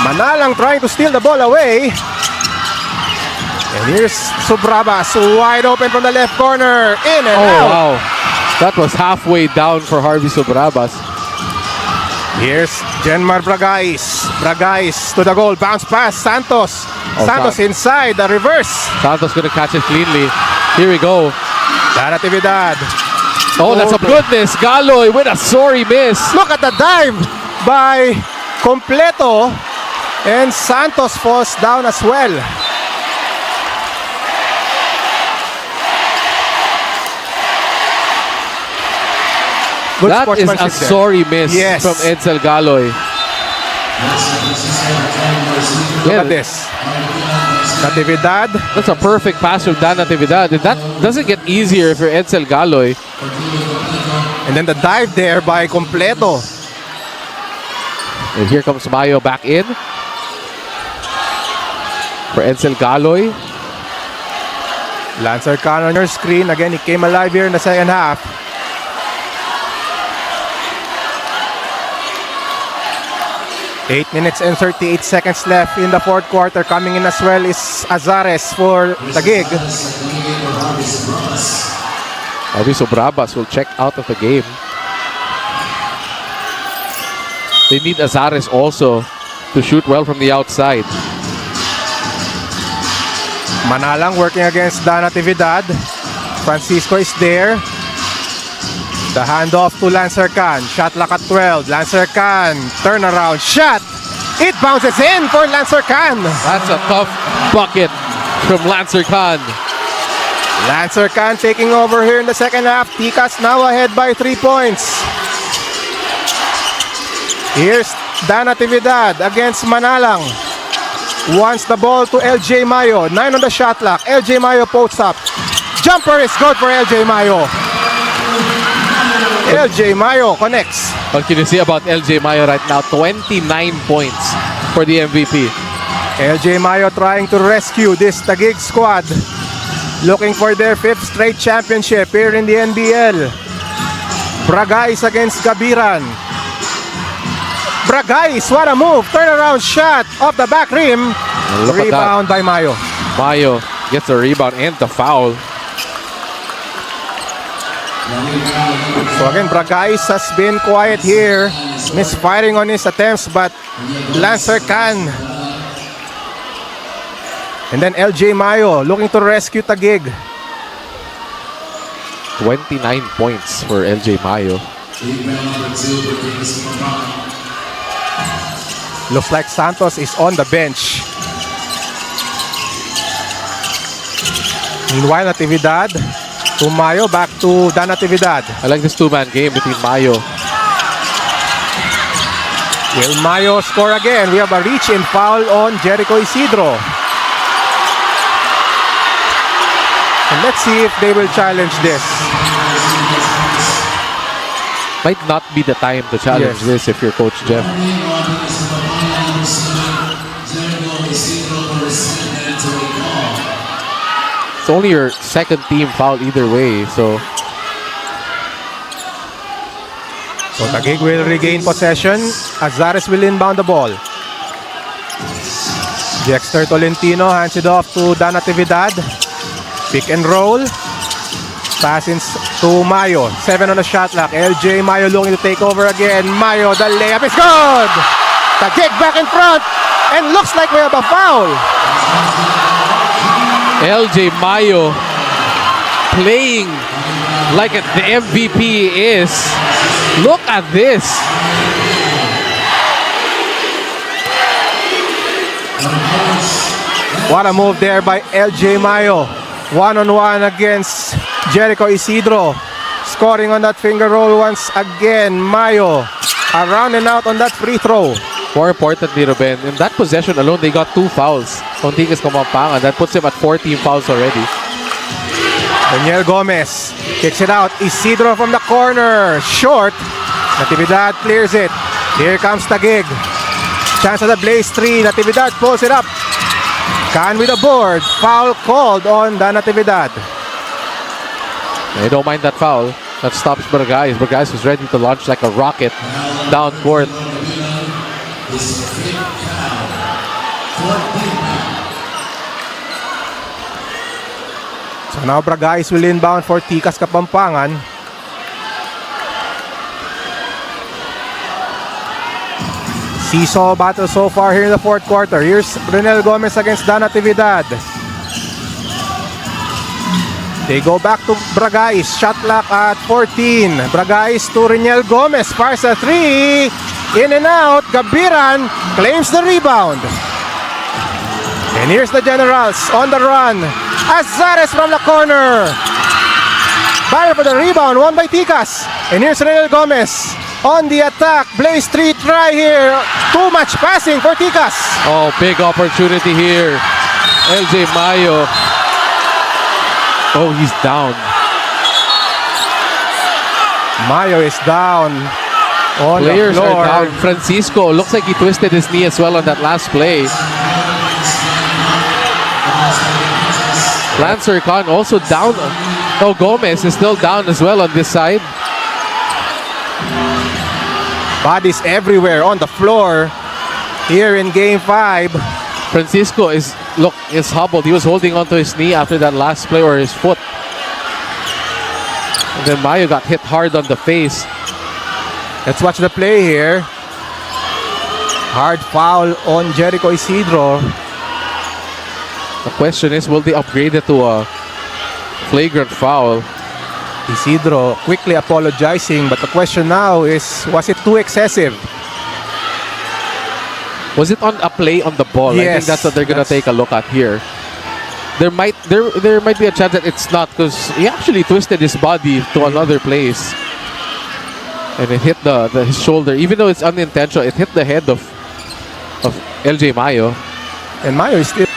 Manalang trying to steal the ball away. And here's Subrabas, wide open from the left corner. In and out. Wow. That was halfway down for Harvey Subrabas. Here's Jenmar Bragais. Bragais to the goal. Bounce pass. Santos. Santos inside. The reverse. Santos gonna catch it cleanly. Here we go. Natividad. Oh, that's a goodness. Galoy with a sorry miss. Look at the dive by Completo. And Santos falls down as well. Good That is a sportsmanship there. sorry miss Yes. from Edsel Galoy. Look at this. Natividad. That's a perfect pass from Dan Natividad. And that doesn't get easier if you're Edsel Galoy. And then the dive there by Completo. And here comes Mayo back in for Edsel Galoy. Lancer Khan on your screen. Again, he came alive here in the second half. Eight minutes and 38 seconds left in the fourth quarter. Coming in as well is Azares for Taguig. Harvey Subrabas will check out of the game. They need Azares also to shoot well from the outside. Manalang working against Dan Natividad. Francisco is there. The handoff to Lancer Khan. Shot clock at 12. Lancer Khan. Turnaround shot. It bounces in for Lancer Khan. That's a tough bucket from Lancer Khan. Lancer Khan taking over here in the second half. Ticas now ahead by 3 points. Here's Dan Natividad against Manalang. Wants the ball to LJ Mayo. 9 on the shot clock. LJ Mayo posts up. Jumper is good for LJ Mayo. LJ Mayo connects. What can you see about LJ Mayo right now? 29 points for the MVP. LJ Mayo trying to rescue this Taguig squad. Looking for their 5th straight championship here in the NBL. Bragais against Gabiran. Bragais, what a move. Turnaround shot off the back rim. Look at Rebound by Mayo. Mayo gets the rebound and the foul. So again, Bragais has been quiet here. Misfiring on his attempts, but Lancer Khan. And then LJ Mayo looking to rescue Taguig. 29 points for LJ Mayo. Looks like Santos is on the bench. Meanwhile, Natividad to Mayo, back to Dan Natividad. I like this two-man game between Mayo. Will Mayo score again? We have a reach-in foul on Jericho Isidro. And let's see if they will challenge this. Might not be the time to challenge this if you're Coach Jeff. It's only your second team foul either way, so Taguig will regain possession. Azares will inbound the ball. Dexter Tolentino hands it off to Dan Natividad. Pick and roll. Passes to Mayo. 7 on the shot clock. LJ Mayo looking to take over again. Mayo, the layup is good. Taguig back in front. And looks like we have a foul. LJ Mayo playing like the MVP is. Look at this. What a move there by LJ Mayo. One-on-one against Jericho Isidro. Scoring on that finger roll once again. Mayo around and out on that free throw. More importantly, Ruben, in that possession alone, they got 2 fouls on Ticas Kapampangan. That puts them at 14 fouls already. Daniel Gomez kicks it out. Isidro from the corner. Short. Natividad clears it. Here comes Taguig. Chance at the Blaze 3. Natividad pulls it up. Khan with a board. Foul called on the Natividad. They don't mind that foul. That stops Bragais. Bragais was ready to launch like a rocket down court. So now Bragais will inbound for Tikas Kapampangan. Seesaw battle so far here in the fourth quarter. Here's Renel Gomez against Dan Natividad. They go back to Bragais. Shot clock at 14. Bragais to Renel Gomez. Fires a three. In and out. Gabiran claims the rebound. And here's the Generals on the run. Azares from the corner. Battle for the rebound. Won by Tikas. And here's Renel Gomez on the attack. Blaze 3 try here. Too much passing for Tikas. Oh, big opportunity here. LJ Mayo. Oh, he's down. Mayo is down on Players the floor. are down. Francisco looks like he twisted his knee as well on that last play. Lancer Khan also down. Oh, Gomez is still down as well on this side. Bodies everywhere on the floor here in game 5. Francisco is hobbled. He was holding onto his knee after that last play, or his foot. And then Mayo got hit hard on the face. Let's watch the play here. Hard foul on Jericho Isidro. The question is, will they upgrade it to a flagrant foul? Isidro quickly apologizing, but the question now is, was it too excessive? Was it on a play on the ball? I think Yes, that's what they're gonna take a look at here. There might be a chance that it's not, because he actually twisted his body to another place, and it hit his shoulder. Even though it's unintentional, it hit the head of LJ Mayo. And Mayo is still...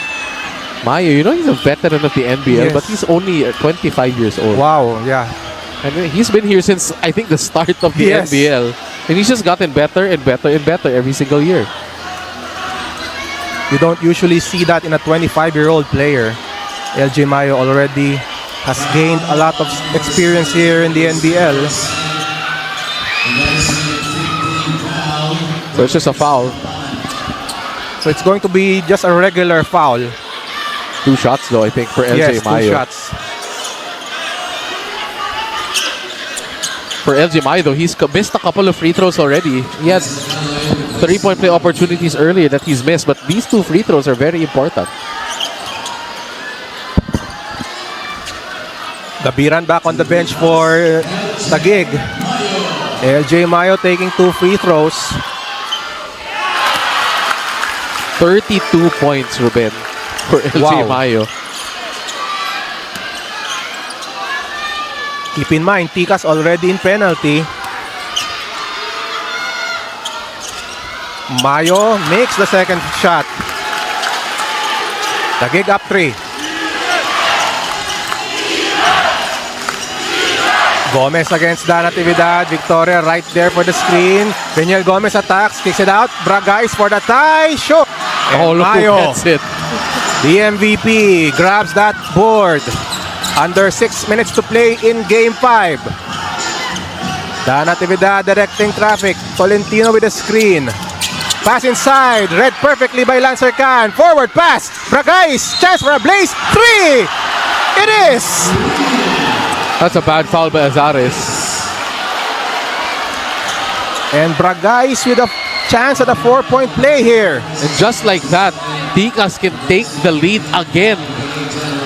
Mayo, you know, he's a veteran of the NBL, Yes. but he's only 25 years old. Wow, yeah. I mean, he's been here since, I think, the start of the Yes. NBL. And he's just gotten better and better and better every single year. You don't usually see that in a 25-year-old player. LJ Mayo already has gained a lot of experience here in the NBL. So it's just a foul. So it's going to be just a regular foul. 2 shots, though, I think, for LJ Yes, 2 Mayo. shots. For LJ Mayo, though, he's missed a couple of free throws already. He has 3-point play opportunities earlier that he's missed, but these 2 free throws are very important. Gabiran back on the bench for Taguig. LJ Mayo taking 2 free throws. 32 points, Ruben, for LJ Wow. Mayo. Keep in mind, Tikas already in penalty. Mayo makes the second shot. Taguig up 3. Gomez against Dan Natividad. Victoria right there for the screen. Daniel Gomez attacks, kicks it out. Bragais for the tie. Shoot! And Oh, look who Mayo, gets it. the MVP, grabs that board. Under 6 minutes to play in Game 5. Dan Natividad directing traffic. Tolentino with the screen. Pass inside. Read perfectly by Lancer Khan. Forward pass. Bragais. Chance for a Blaze. 3! It is! That's a bad foul by Azares. And Bragais with a chance at a 4-point play here. And just like that, Tikas can take the lead again.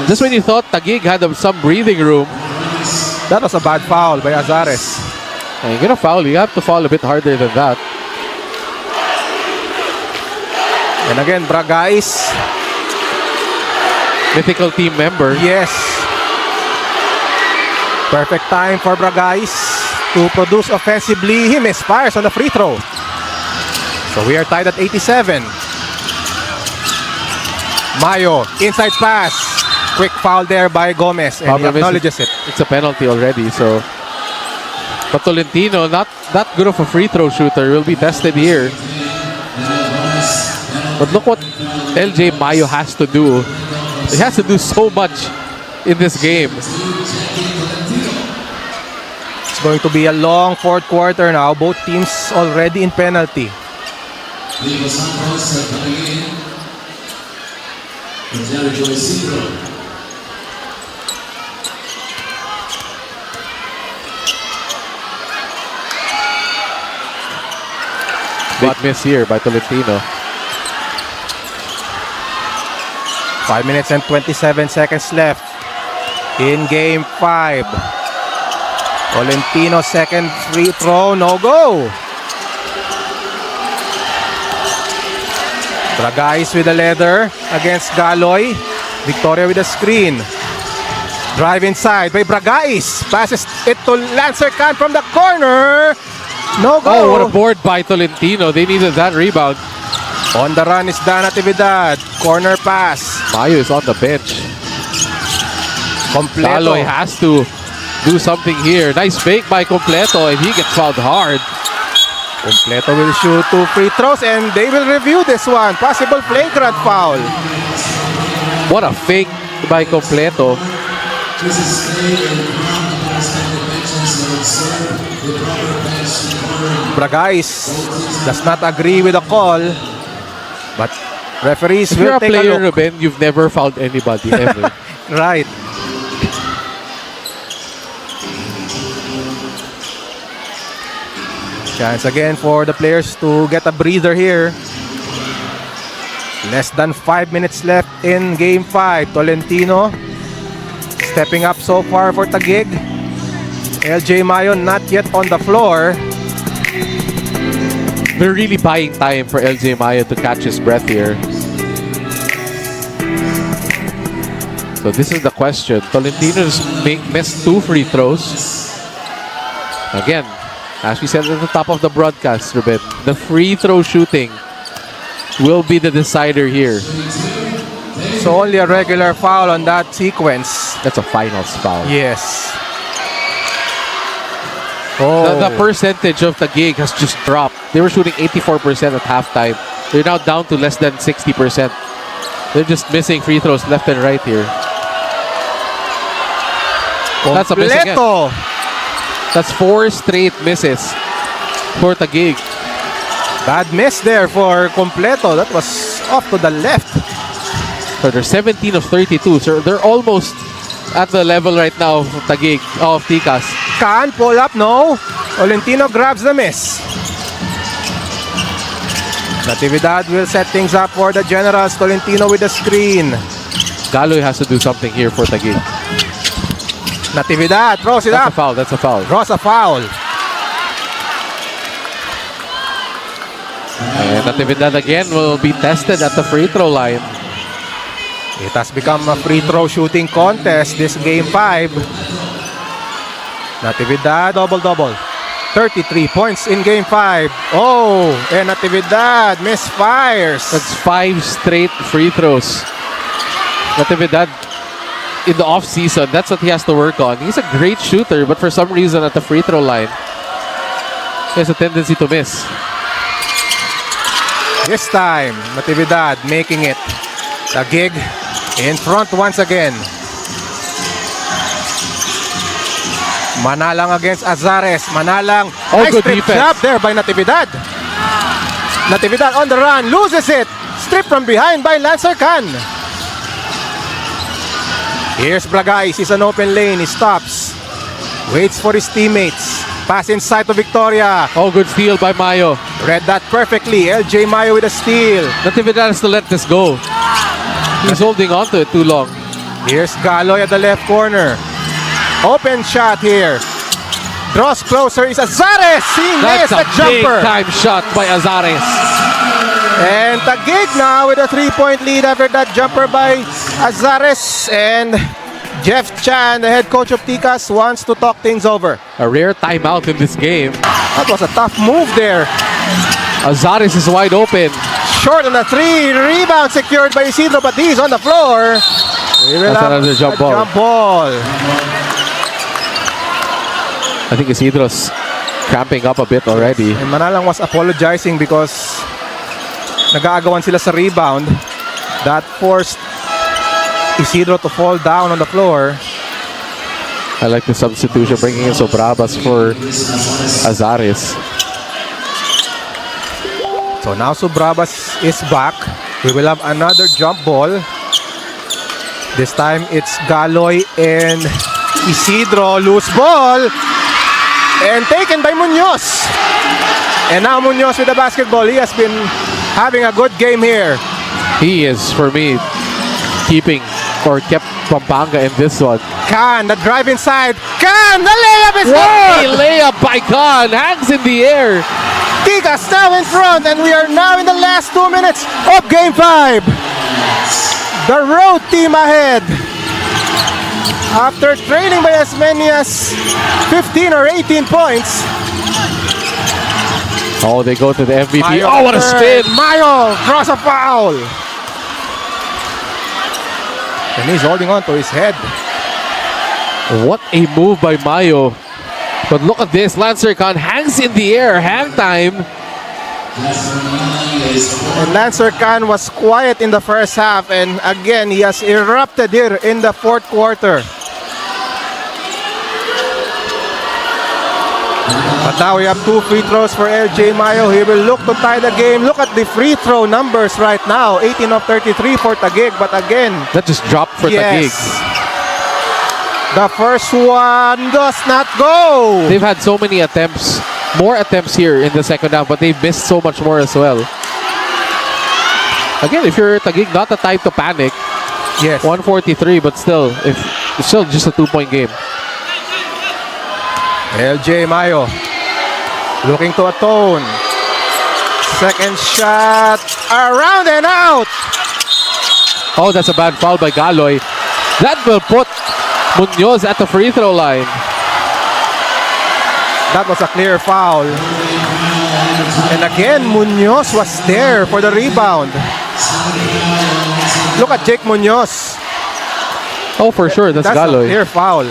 Just when you thought Taguig had some breathing room, That was a bad foul by Azares. and you're gonna foul, you have to foul a bit harder than that. And again, Bragais. Mythical team member. Yes. Perfect time for Bragais to produce offensively. He misfires on the free throw. So we are tied at 87. Mayo, inside pass. Quick foul there by Gomez, and he Problem is, acknowledges it. It's a penalty already, so. But Tolentino, not that good of a free throw shooter, will be tested here. But look what LJ Mayo has to do. He has to do so much in this game. It's going to be a long fourth quarter now. Both teams already in penalty. Ligo Santos coming in. From Jericho Isidro. Big miss here by Tolentino. 5 minutes and 27 seconds left in game 5. Tolentino second free throw, no go. Bragais with the leather against Galoy. Victoria with the screen. Drive inside by Bragais. Passes it to Lancer Khan from the corner. No go. Oh, what a board by Tolentino. They needed that rebound. On the run is Dan Natividad. Corner pass. Mayo is on the bench. Completo. Galoy has to do something here. Nice fake by Completo, and he gets fouled hard. Completo will shoot 2 free throws and they will review this one. Possible flagrant foul. What a fake by Completo. This is played and from the respective benches that observe the proper bench scoring. Bragais does not agree with the call, but referees If you're will a take a player, look. Ruben, you've never fouled anybody ever. Right. Chance again for the players to get a breather here. Less than 5 minutes left in game 5. Tolentino stepping up so far for Taguig. LJ Mayo not yet on the floor. They're really buying time for LJ Mayo to catch his breath here. So this is the question. Tolentino's missed 2 free throws. Again, as we said at the top of the broadcast, Ruben, the free throw shooting will be the decider here. So only a regular foul on that sequence. That's a finals foul. Yes. Oh. The percentage of the gig has just dropped. They were shooting 84% at halftime. They're now down to less than 60%. They're just missing free throws left and right here. That's a miss again. Completo. That's 4 straight misses for Taguig. Bad miss there for Completo. That was off to the left. So they're 17 of 32. So they're almost at the level right now of Taguig, of Ticas. Khan pull up, no. Tolentino grabs the miss. Natividad will set things up for the Generals. Tolentino with the screen. Galoy has to do something here for Taguig. Natividad throws it That's a up. foul. That's a foul. Draws a foul. And Natividad again will be tested at the free throw line. It has become a free throw shooting contest this game 5. Natividad double-double. 33 points in game 5. Oh, and Natividad misfires. That's 5 straight free throws. Natividad in the off-season, that's what he has to work on. He's a great shooter, but for some reason at the free throw line, he has a tendency to miss. This time, Natividad making it. Taguig in front once again. Manalang against Azares. Manalang. Oh, Nice good strip defense. job there by Natividad. Natividad on the run. Loses it. Strip from behind by Lancer Khan. Here's Bragais. He's an open lane. He stops. Waits for his teammates. Pass inside to Victoria. Oh, good steal by Mayo. Read that perfectly. LJ Mayo with a steal. Natividad has to let this go. He's holding on to it too long. Here's Galoy at the left corner. Open shot here. Draws closer is Azares. He nails That's a the jumper. big-time shot by Azares. And Taguig now with a 3-point lead after that jumper by Azares. And Jeff Chan, the head coach of Ticas, wants to talk things over. A rare timeout in this game. That was a tough move there. Azares is wide open. Short on the 3. Rebound secured by Isidro, but he's on the floor. We will That's have another jump a ball. jump ball. I think Isidro's cramping up a bit already. And Manalang was apologizing because nag-aagawan sila sa rebound. That forced Isidro to fall down on the floor. I like the substitution, bringing in Sobrabas for Azares. So now Subrabas is back. We will have another jump ball. This time it's Galoy and Isidro. Loose ball. And taken by Munoz. And now Munoz with the basketball. He has been having a good game here. He is, for me, keeping or kept Pampanga in this one. Khan, the drive inside. Khan, the layup is What a good. layup by Khan! Hangs in the air. Tigas now in front, and we are now in the last 2 minutes of Game 5. The road team ahead. After trailing by as many as 15 or 18 points. Oh, they go to the MVP. Mayo Oh, what a third. spin! Mayo draws a foul. And he's holding on to his head. What a move by Mayo. But look at this. Lancer Khan hangs in the air. Hang time. And Lancer Khan was quiet in the first half, and again he has erupted here in the fourth quarter. But now we have 2 free throws for LJ Mayo. He will look to tie the game. Look at the free throw numbers right now. 18 of 33 for Taguig, but again, That just dropped for Taguig. the first one does not go. They've had so many attempts. More attempts here in the second half, but they've missed so much more as well. Again, if you're Taguig, not the type to panic. Yes. 143, but still, it's still just a 2-point game. LJ Mayo looking to atone. Second shot around and out. Oh, that's a bad foul by Galoy. That will put Munoz at the free throw line. That was a clear foul. And again, Munoz was there for the rebound. Look at Jake Munoz. Oh, for sure, that's a Galoy. clear foul.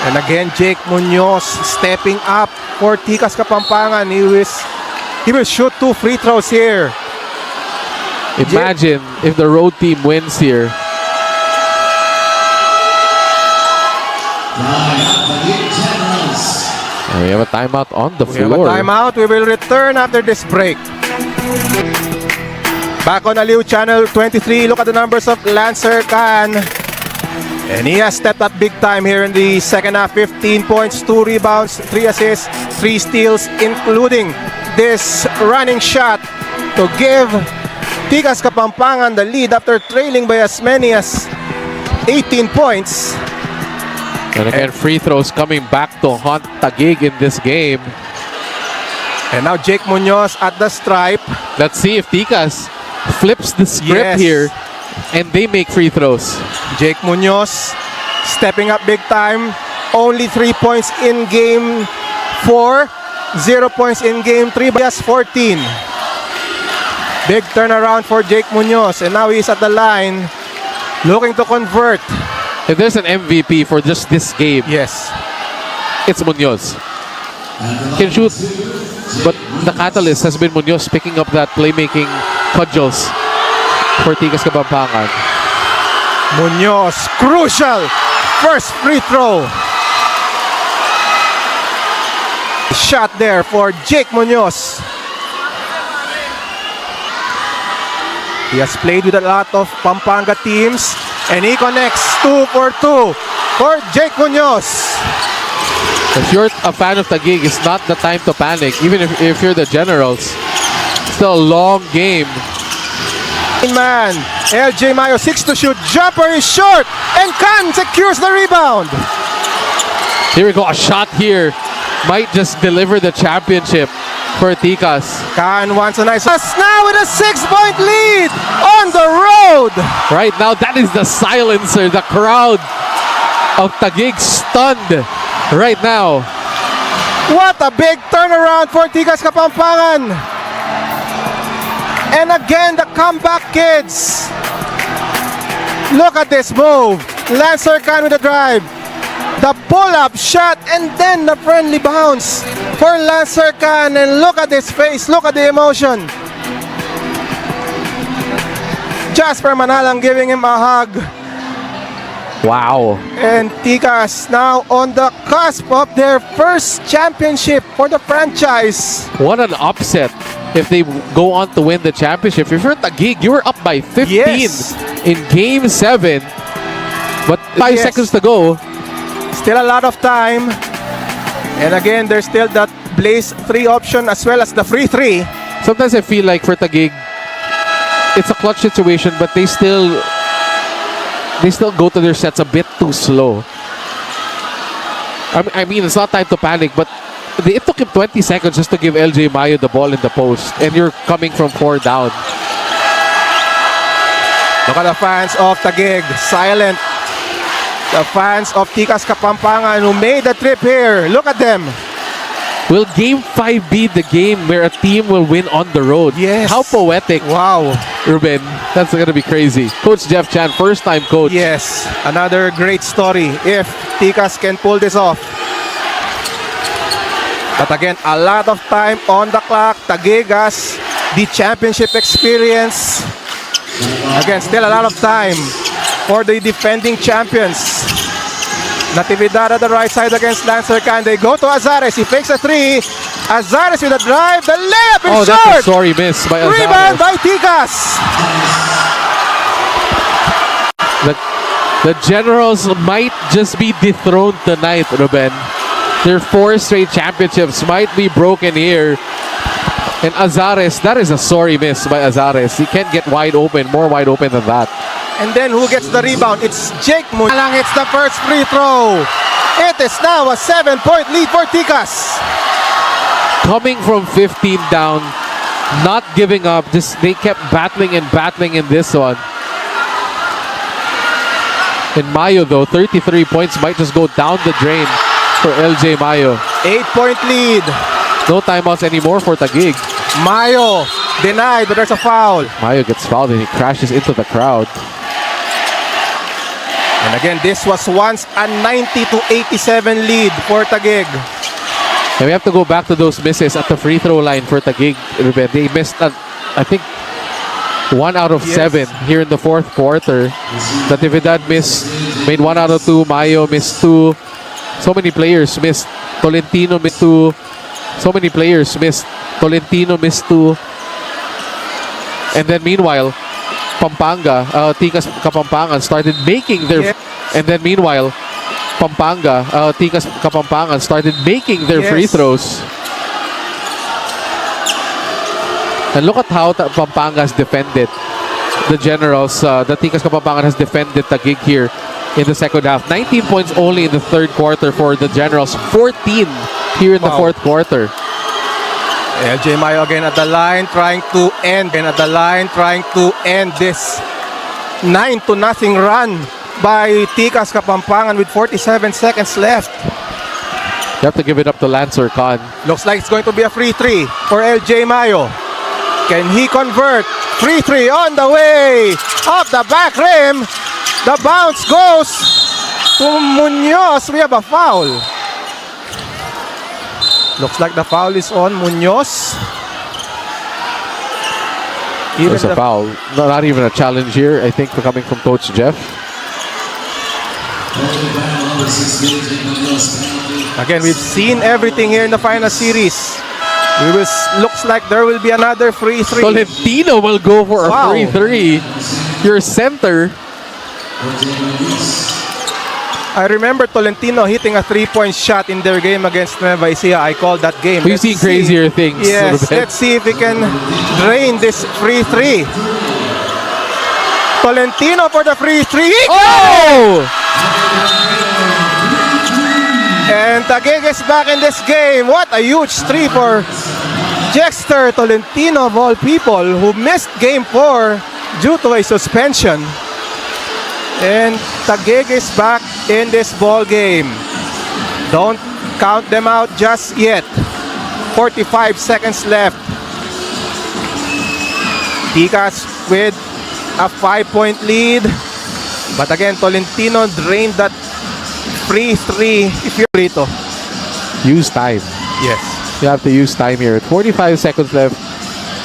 And again, Jake Munoz stepping up for Tikas Kapampangan. He will shoot 2 free throws here. Imagine if the road team wins here. And we have a timeout on the We have floor. a timeout. We will return after this break. Back on Aliw Channel 23. Look at the numbers of Lancer Khan. And he has stepped up big time here in the second half. 15 points, 2 rebounds, 3 assists, 3 steals, including this running shot to give Tigas Kapampangan the lead after trailing by as many as 18 points. And again, free throws coming back to haunt Taguig in this game. And now Jake Munoz at the stripe. Let's see if Tikas flips the script Yes. here and they make free throws. Jake Munoz stepping up big time. Only 3 points in game 4. 0 points in game 3. But he has 14. Big turnaround for Jake Munoz. And now he's at the line looking to convert. If there's an MVP for just this game, Yes. it's Munoz. Can shoot, but the catalyst has been Munoz picking up that playmaking cudgels for Tigas Kapampangan. Munoz, crucial first free throw. Shot there for Jake Munoz. He has played with a lot of Pampanga teams, and he connects 2 for 2 for Jake Munoz. If you're a fan of Taguig, it's not the time to panic. Even if you're the Generals, it's still a long game. Man, LJ Mayo 6 to shoot, jumper is short, and Khan secures the rebound. Here we go, a shot here. Might just deliver the championship for Tikas. Khan wants a nice pass now with a 6-point lead on the road. Right now, that is the silencer. The crowd of Taguig stunned right now. What a big turnaround for Tigas Kapampangan. And again, the comeback kids. Look at this move. Lancer Khan with the drive. The pull-up shot and then the friendly bounce for Lancer Khan. And look at his face. Look at the emotion. Jasper Manalang giving him a hug. Wow. And Tikas now on the cusp of their first championship for the franchise. What an upset if they go on to win the championship. If you're Taguig, you were up by 15 Yes. in Game 7. But 5 Yes. seconds to go. Still a lot of time. And again, there's still that Blaze 3 option as well as the free 3. Sometimes I feel like for Taguig, it's a clutch situation, but they still go to their sets a bit too slow. I mean, it's not time to panic, but it took him 20 seconds just to give LJ Mayo the ball in the post, and you're coming from 4 down. Look at the fans of Taguig, silent. The fans of Tikas Kapampangan who made the trip here. Look at them. Will Game 5 be the game where a team will win on the road? Yes. How poetic, Wow. Ruben. That's going to be crazy. Coach Jeff Chan, first time coach. Yes, another great story if Tikas can pull this off. But again, a lot of time on the clock. Taguig has the championship experience. Again, still a lot of time for the defending champions. Natividad at the right side against Lancer Khan. They go to Azares. He fakes a 3. Azares with a drive. The layup is Oh, that's a short. sorry miss by Rebound Azares. by Tikas. The Generals might just be dethroned tonight, Ruben. Their 4 straight championships might be broken here. And Azares, that is a sorry miss by Azares. He can't get wide open, more wide open than that. And then who gets the rebound? It's Jake Mulang. It's the first free throw. It is now a 7-point lead for Tikas. Coming from 15 down, not giving up. Just they kept battling and battling in this one. And Mayo, though, 33 points might just go down the drain for LJ Mayo. 8-point lead. No timeouts anymore for Taguig. Mayo denied, but there's a foul. Mayo gets fouled and he crashes into the crowd. And again, this was once a 90-87 lead for Taguig. And we have to go back to those misses at the free throw line for Taguig. Ruben. They missed, I think, 1 out of Yes. 7 here in the fourth quarter. Natividad made 1 out of 2. Mayo missed 2. So many players missed. Tolentino missed 2. So many players missed. Tolentino missed 2. And then meanwhile, Pampanga, Tikas Kapampangan started making their... Yeah. And then meanwhile, Pampanga, Tikas Kapampangan started making their free Yes. throws. And look at how Pampanga has defended the Generals. The Tikas Kapampangan has defended Taguig here in the second half. 19 points only in the third quarter for the Generals. 14 here in the Wow. fourth quarter. LJ Mayo again at the line trying to end. And at the line trying to end this 9-0 run by Tikas Kapampangan with 47 seconds left. You have to give it up to Lancer Khan. Looks like it's going to be a free 3 for LJ Mayo. Can he convert? Free 3 on the way. Off the back rim. The bounce goes to Munoz. We have a foul. Looks like the foul is on Munoz. Even There's a the- foul. No, not even a challenge here, I think, coming from Coach Jeff. Again, we've seen everything here in the final series. Looks like there will be another free 3. Tolentino will go for a Wow. free 3. Your center. I remember Tolentino hitting a 3-point shot in their game against Nueva Ecija. I called that game. We've Let's seen see. crazier things. Yes, Ruben. let's see if we can drain this free 3. Tolentino for the free 3. Oh! And Taguig is back in this game. What a huge 3 for Jexter Tolentino of all people who missed game 4 due to a suspension. And Taguig is back in this ball game. Don't count them out just yet. 45 seconds left. Tikas with a 5-point lead. But again, Tolentino drained that free 3 if you're Rito. Use time. Yes. You have to use time here. 45 seconds left.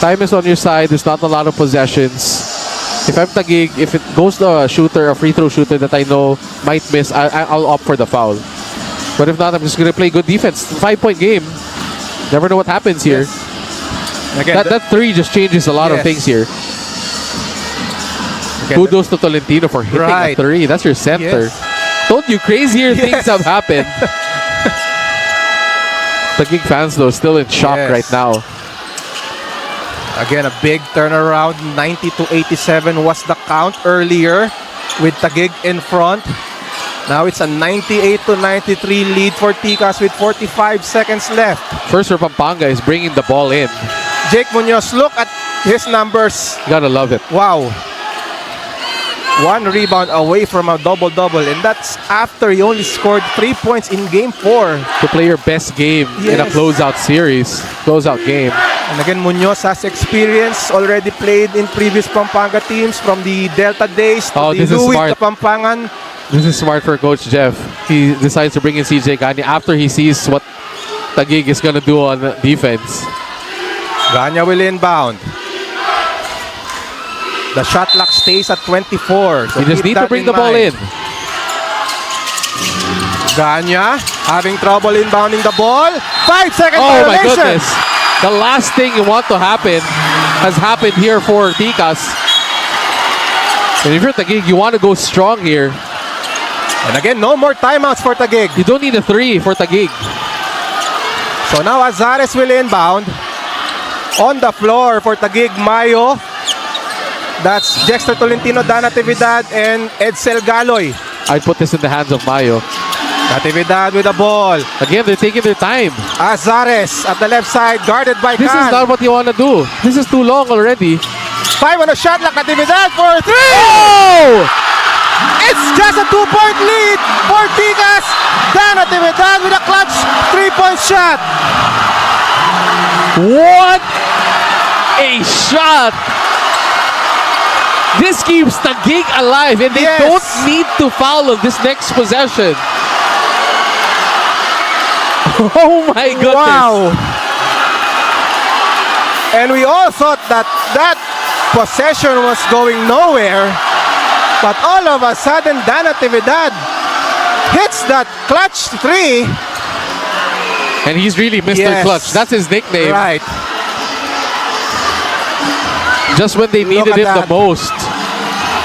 Time is on your side. There's not a lot of possessions. If I'm Taguig, if it goes to a shooter, a free throw shooter that I know might miss, I'll opt for the foul. But if not, I'm just gonna play good defense. 5-point game. Never know what happens here. Again, That three just changes a lot of Yes. things here. again, Kudos to Tolentino for hitting a Right. three. That's your center. Yes. Told you, crazier things have happened. Taguig fans, though, still in shock Yes. right now. Again, a big turnaround. 90-87 was the count earlier with Taguig in front. Now it's a 98-93 lead for Ticas with 45 seconds left. First for Pampanga is bringing the ball in. Jake Munoz, look at his numbers. You gotta love it. Wow. 1 rebound away from a double-double, and that's after he only scored 3 points in Game 4. To play your best game in a Yes. closeout series, closeout game. And again, Munoz has experience, already played in previous Pampanga teams from the Delta days to Oh, the this is Louis smart. to Pampangan. This is smart for Coach Jeff. He decides to bring in CJ Gani after he sees what Taguig is gonna do on defense. Ganya will inbound. The shot clock stays at 24. So You just keep need to that bring the ball in. mind. Ganya having trouble inbounding the ball. 5-second Oh my violation. goodness. The last thing you want to happen has happened here for Ticas. And if you're Taguig, you want to go strong here. And again, no more timeouts for Taguig. You don't need a three for Taguig. So now Azares will inbound. On the floor for Taguig, Mayo. That's Dexter Tolentino, Dan Natividad, and Edsel Galoy. I'd put this in the hands of Mayo. Natividad with the ball. Again, they're taking their time. Azares at the left side, guarded by This is Khan. not what you want to do. This is too long already. 5 on the shot clock. Natividad for 3. Oh! It's just a 2-point lead for Ticas. Dan Natividad with a clutch 3-point shot. What a shot! This keeps Taguig alive, and they Yes. don't need to foul on this next possession. Oh my goodness! Wow. And we all thought that that possession was going nowhere. But all of a sudden, Dan Natividad hits that clutch 3. And he's really Mr. Yes. Clutch. That's his nickname. Right. Just when they Look needed at him the that. most.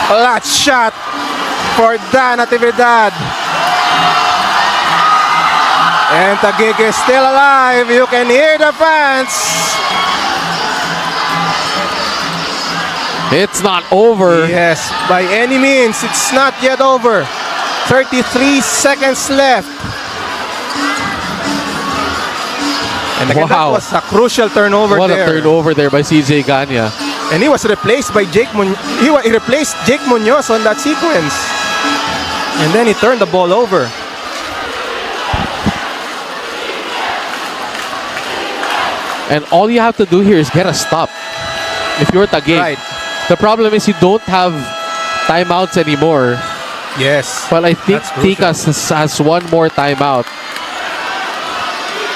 Clutch shot for Dan Natividad. And Taguig is still alive. You can hear the fans. It's not over. Yes, by any means, it's not yet over. 33 seconds left. And again, Wow. that was a crucial turnover What there. a turnover there by CJ Ganya. And he was replaced by he replaced Jake Munoz on that sequence. And then he turned the ball over. And all you have to do here is get a stop. If you're Taguig. Right. The problem is you don't have timeouts anymore. Yes. Well, I think That's crucial. Ticas has one more timeout.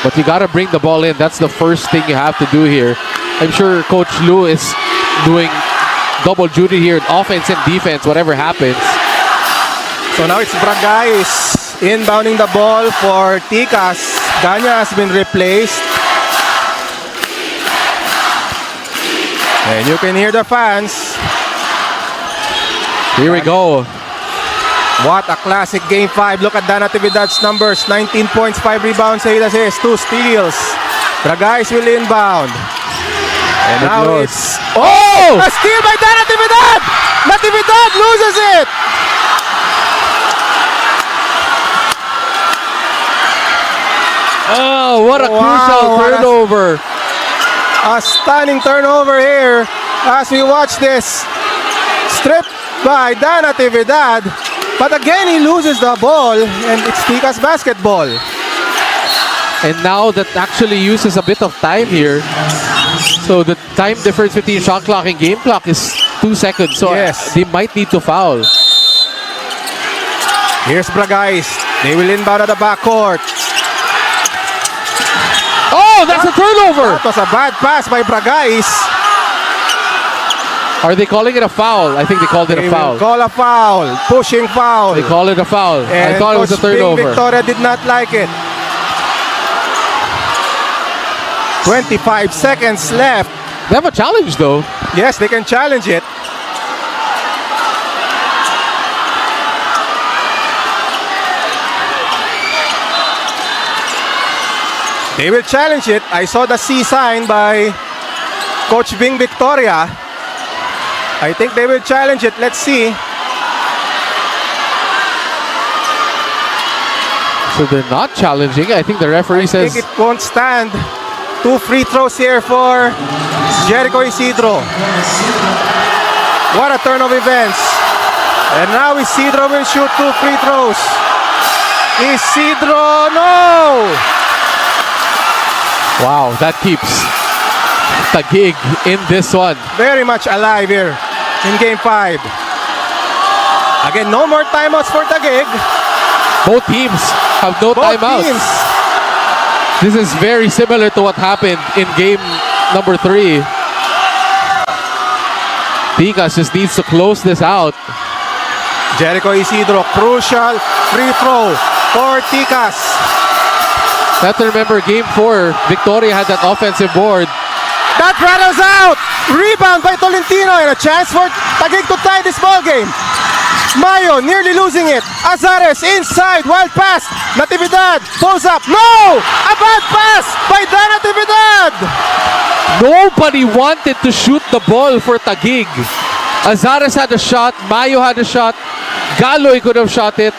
But you gotta bring the ball in. That's the first thing you have to do here. I'm sure Coach Lou is doing double duty here, offense and defense, whatever happens. So now it's Bragais inbounding the ball for Ticas. Ganya has been replaced. And you can hear the fans. Here we go. What a classic Game 5. Look at Dan Natividad's numbers. 19 points, 5 rebounds, 8 assists, 2 steals. Bragais will inbound. And It now goes. it's... Oh! A steal by Dan Natividad! Natividad loses it! Oh, what a Wow, crucial what a- turnover. A stunning turnover here as we watch this. Stripped by Dan Natividad. But again, he loses the ball and it's Ticas basketball. And now that actually uses a bit of time here. So the time difference between shot clock and game clock is 2 seconds. So Yes. they might need to foul. Here's Bragais. They will inbound at the backcourt. Oh, that's a turnover. That was a bad pass by Bragais. Are they calling it a foul? I think they called it They a foul. will call a foul. Pushing foul. They call it a foul. I And thought it was a Coach Bing turnover. Victoria did not like it. 25 seconds left. They have a challenge though. Yes, they can challenge it. They will challenge it. I saw the C sign by Coach Bing Victoria. I think they will challenge it. Let's see. So they're not challenging. I think the referee I says think it won't stand. 2 free throws here for Jericho Isidro. What a turn of events. And now Isidro will shoot 2 free throws. Isidro, no! wow, that keeps Taguig in this one. Very much alive here in game 5. Again, no more timeouts for Taguig. Both teams have no Both timeouts. teams. This is very similar to what happened in game number 3. Ticas just needs to close this out. Jericho Isidro, crucial free throw for Ticas. Have to remember game 4, Victoria had that offensive board. That rattles out. Rebound by Tolentino and a chance for Taguig to tie this ball game. Mayo nearly losing it. Azares inside, wild pass. Natividad pulls up. No! A bad pass by Dan Natividad. Nobody wanted to shoot the ball for Taguig. Azares had a shot, Mayo had a shot, Galoy could have shot it.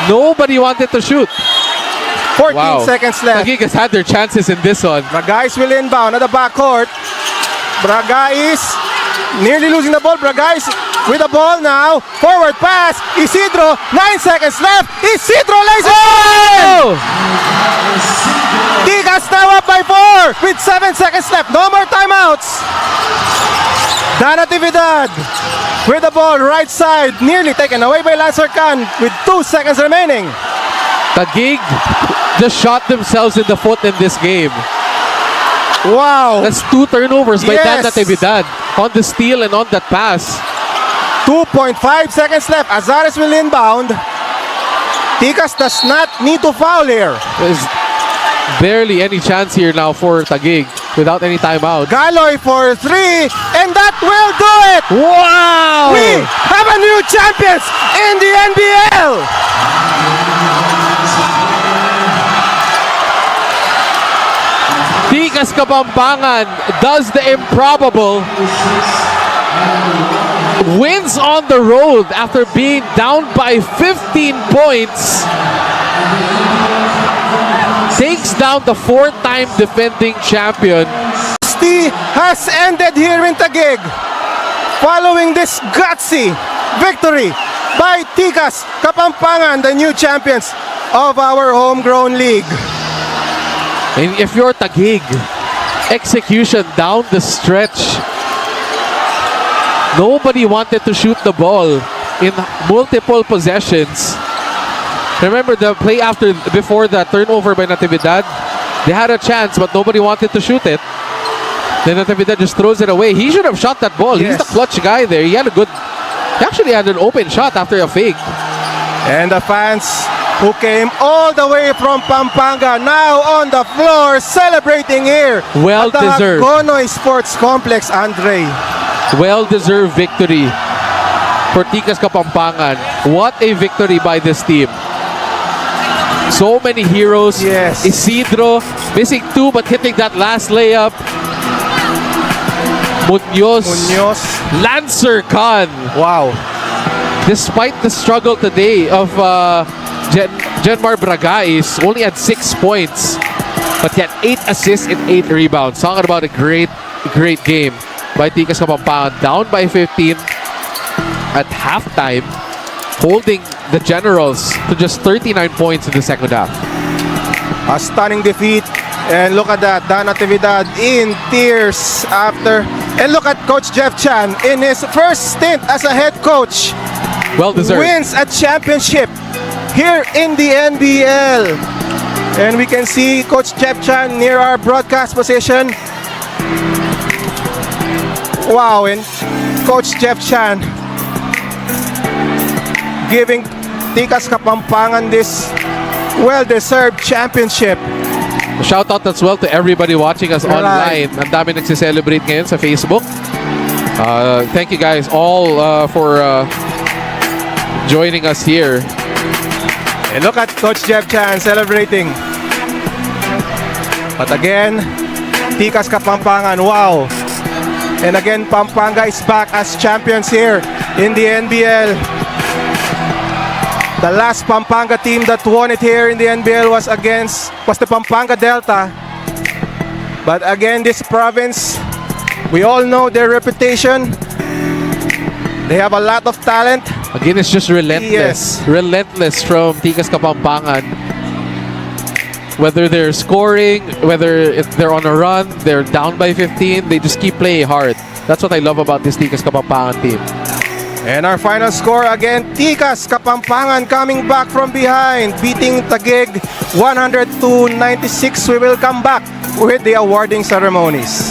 Nobody wanted to shoot. 14 seconds left. Taguig has had their chances in this one. Bragais will inbound at the backcourt. Bragais nearly losing the ball. Bragais with the ball now. Forward pass. Isidro. 9 seconds left. Isidro lays it in. Ticas now up by 4 with 7 seconds left. No more timeouts. Dan Natividad with the ball right side. Nearly taken away by Lancer Khan with 2 seconds remaining. Taguig just shot themselves in the foot in this game. Wow. That's 2 turnovers by Dan Yes. Natividad on the steal and on that pass. 2.5 seconds left. Azares will inbound. Ticas does not need to foul here. There's barely any chance here now for Taguig without any timeout. Galoy for 3, and that will do it. Wow! We have a new champions in the NBL. Ticas Kapampangan does the improbable. Wins on the road after being down by 15 points. Takes down the 4-time defending champion. Has ended here in Taguig following this gutsy victory by Ticas Kapampangan, the new champions of our homegrown league. And if you're Taguig, execution down the stretch. Nobody wanted to shoot the ball in multiple possessions. Remember the play before the turnover by Natividad? They had a chance but nobody wanted to shoot it. Then Natividad just throws it away. He should have shot that ball. Yes. He's the clutch guy there. He actually had an open shot after a fake. And the fans who came all the way from Pampanga now on the floor celebrating here Well at the deserved. Hagonoy Sports Complex, Andre. Well-deserved victory for Ticas Kapampangan. What a victory by this team. So many heroes. Yes. Isidro missing 2 but hitting that last layup. Munoz. Lancer Khan. Wow. Despite the struggle today of Genmar Bragais, only had 6 points. But he had 8 assists and 8 rebounds. Talking about a great game by Ticas Kapampangan. Down by 15 at halftime. Holding the Generals to just 39 points in the second half. A stunning defeat. And look at that, Dan Natividad in tears after. And look at Coach Jeff Chan in his first stint as a head coach. Well-deserved. Wins a championship here in the NBL. And we can see Coach Jeff Chan near our broadcast position. Wow, and Coach Jeff Chan giving Tikas Kapampangan this well-deserved championship. Shout out as well to everybody watching us Right. online. Ang dami nagsiselebrate ngayon sa Facebook. Thank you guys all for joining us here. And look at Coach Jeff Chan celebrating. But again, Tikas Kapampangan, wow. And again, Pampanga is back as champions here in the NBL. The last Pampanga team that won it here in the NBL was the Pampanga Delta. But again, this province, we all know their reputation. They have a lot of talent. Again, it's just relentless. Yes. Relentless from Tikas Kapampangan. Whether they're scoring, whether if they're on a run, they're down by 15, they just keep playing hard. That's what I love about this Tikas Kapampangan team. And our final score again, Tikas Kapampangan coming back from behind, beating Taguig 100-96. We will come back with the awarding ceremonies.